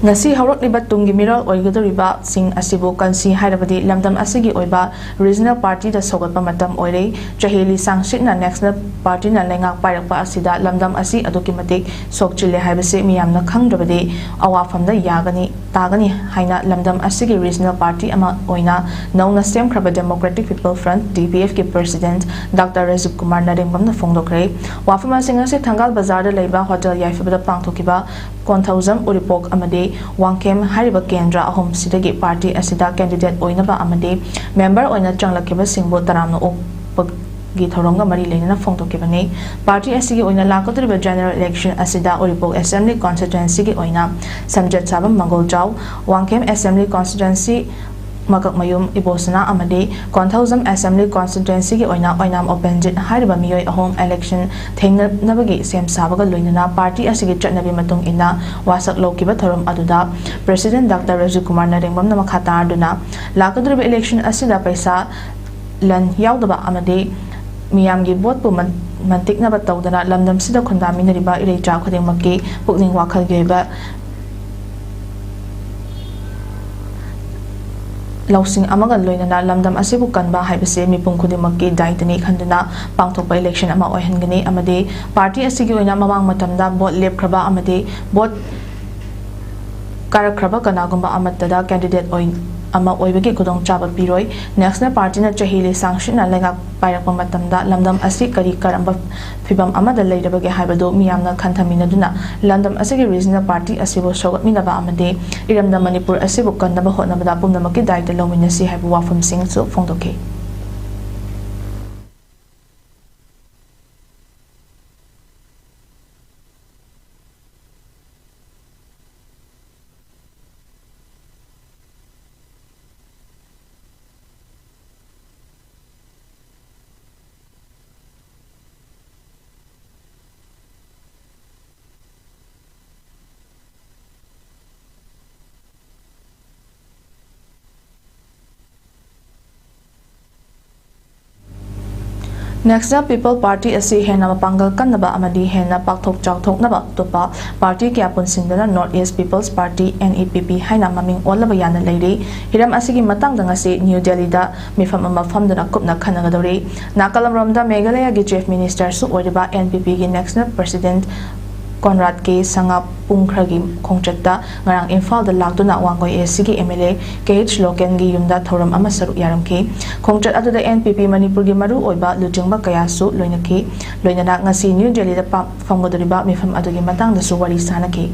ngasi hawrakliba tunggi miral oigadoriba sing asibu kansi hairabadi lamdam asigi oiba regional party da sogatpa matam oire chaheli sangshitna national party na lengak pairakpa asida lamdam asi aduki matik sokchile haibase miyamna khangdrabadi awafamda yagani tagani haina lamdam asigi regional party ama oina nouna semkhraba democratic people front DPF ki president Dr. Rajiv Kumar Narengmamna phongdokre wafama singase thangal bazar da leiba hotel yaifabada pangthokkiba konthozam uripok amade wangkem hariba kendra ahom sidagi party asida candidate oinaba amade member oina changlakpa singbo taramna okpagi thouram ga mari leina phongtokibani party asigi oina lakadriba general election asida uripok assembly constituency gi oina samjat sabam mangoljaw wangkem assembly constituency Makak Mayum Ibosana Amade Konthozam Assembly Constituency ki oinam openjit hariba miyoi ahom election thengna nabagi sem sabaga loinana party asigi chatnabi matung ina wasak lokiba thoram aduda President Dr. Rajiv Kumar Narengmam na makhatar duna lakadriba election asida paisa lan yaudaba amade miyamgi vote pu mantikna ba tawdana lamdam sida khundaminariba irecha khudingmakki pukning wakhal geba Lausing amaga loinana lamdam asibu kanba haibase mipum khudimaki daitani khanduna pangthokpa election ama oihangani amade party asigi oina mamang matamda vote lepkhraba amade vote karakhraba kanagumba amatada candidate oin ama oibagi kudong chaba piroi national party na chahili sangshina lenga pairakpa matamda lamdam asi kari karamba phibam amada leirabage haibado miyamna khanthaminaduna lamdam asigi regional party asibu sogatminaba amade iramda manipur asibu kannaba hotnabada pumnamaki daita lominasi haibu wafam sing su phongdokhe Next up, People Party asi hena mapangal kannaba amadi hena pakthok chawthoknaba topa party kya punsindana North East People's Party NEPP haina maming olaba yana leiri hiram asigi matang dangasi New Delhi da mifam ama famdana kupna khanagadori nakalam romda Meghalaya gi chief minister su oiba NPP gi national president Conrad K. Sanga Pangthokkhre Khongchatta ngarang Imphal da lakduna wangoi SC MLA KH Loken gi yumda thouram ama saru yaramki Khongchat aduda NPP Manipur gi maru oiba lutingba kaya su loinaki loinana ngasi New Delhi da famgodoriba mifam adugi matang da su wari sanaki